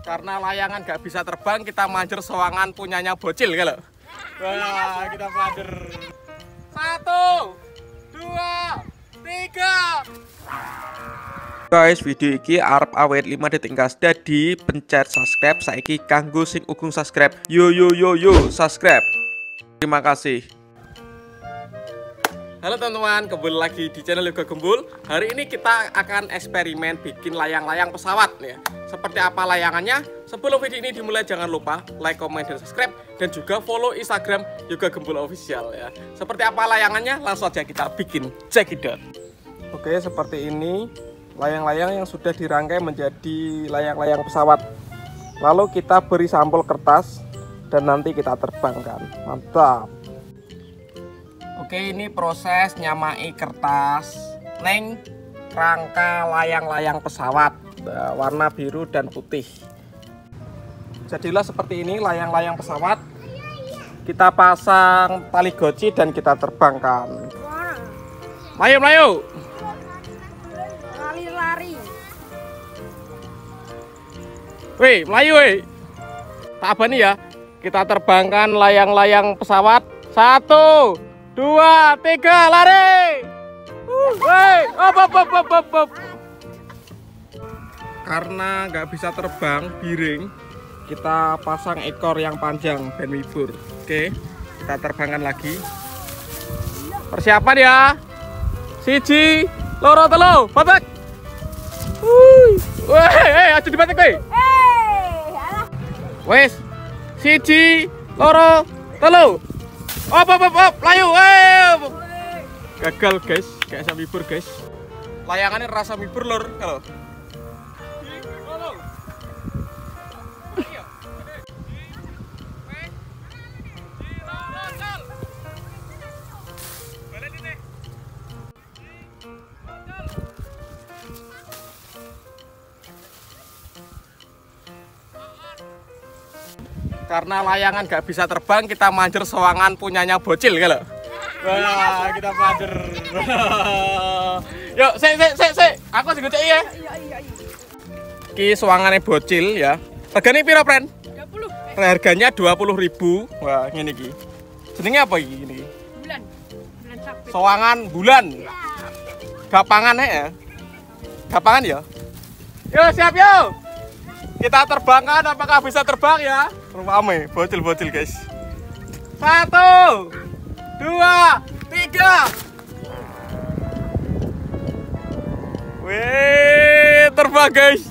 Karena layangan nggak bisa terbang, kita majer sewangan punyanya Bocil kalau. Wah, kita majer. 1, 2, 3. Guys, video iki arep awet 5 detik gas. Dadi pencet subscribe saiki kanggo sing ugung subscribe. Yo subscribe. Terima kasih. Halo teman-teman, kembali lagi di channel Yoga Gembul. Hari ini kita akan eksperimen bikin layang-layang pesawat ya. Seperti apa layangannya? Sebelum video ini dimulai jangan lupa like, comment, dan subscribe, dan juga follow Instagram Yoga Gembul Official ya. Seperti apa layangannya? Langsung aja kita bikin. Check it out. Oke, seperti ini layang-layang yang sudah dirangkai menjadi layang-layang pesawat. Lalu kita beri sampul kertas dan nanti kita terbangkan. Mantap. Oke, ini proses nyamai kertas neng rangka layang-layang pesawat warna biru dan putih. Jadilah seperti ini layang-layang pesawat. Kita pasang tali goci dan kita terbangkan. Melayu. Lari-lari. Wih, melayu wih. Tak abani ya. Kita terbangkan layang-layang pesawat. 1, 2, 3, lari! Woi, op. Karena nggak bisa terbang, biring, kita pasang ekor yang panjang dan wibur. Oke, kita terbangkan lagi. Persiapan ya. 1, 2, 3, batak. Woi, aja dibatik woi. Wes, 1, 2, 3. Op, layu, gagal guys, gak bisa mibur guys. Layangannya rasa mibur lor kalau. Karena layangan nggak bisa terbang, kita majer sewangan punyanya Bocil kalau. Wah, kita majer. Yuk, sik. Aku sing gocek ya. Iya. Ki sewangannya Bocil ya. Regane piro, Pren? 20. Harganya 20.000. Wah, ngene iki. Jenenge apa iki ini? Bulan sabit. Sewangan bulan. Gapangan ya. Gapangan ya. Yuk, siap yuk. Kita terbangkan, apakah bisa terbang ya? Rame, bocil guys. 1, 2, 3. Wih, terbang guys.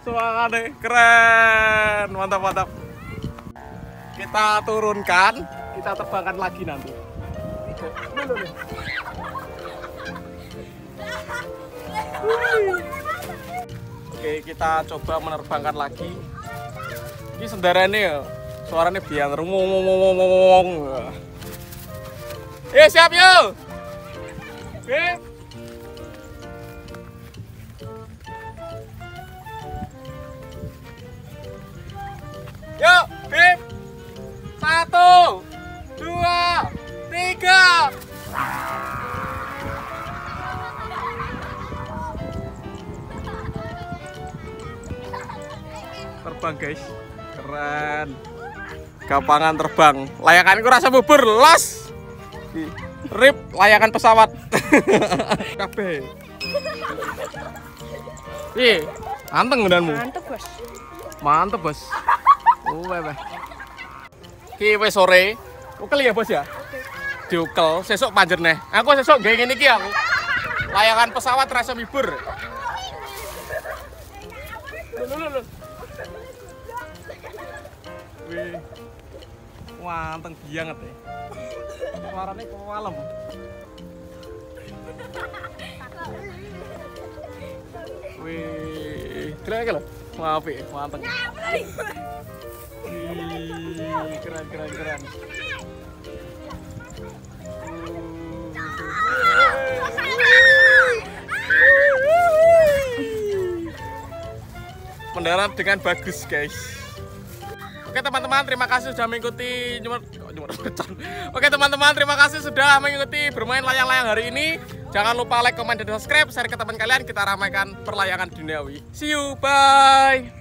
Suaranya keren, mantap. Kita turunkan, kita terbangkan lagi nanti. Oke, kita coba menerbangkan lagi. Ini sendarannya ya, suaranya biang ngomong. Siap yuk. Bip. Yuk, bip. 1, 2, 3. Terbang guys, keren. Gapangan terbang. Layangan itu rasa bubur, los. Rip layangan pesawat. Kabeh. Ih, anteng ngendanmu. Mantep bos. Weh. Ki wis sore. Ukel ya bos ya? Diukel, sesuk panjer neh. Aku sesuk gawe ngene iki aku. Layangan pesawat rasa bubur. Lho. Wih, wanteng banget ya. Suaranya kalem. Wih, keren lho. Maaf ya, wanteng. Wih, keren. Mendarat dengan bagus guys. Oke teman-teman, terima kasih sudah mengikuti Oke teman-teman, terima kasih sudah mengikuti bermain layang-layang hari ini. Jangan lupa like, comment, dan subscribe. Share ke teman kalian, kita ramaikan perlayangan duniawi. See you, bye.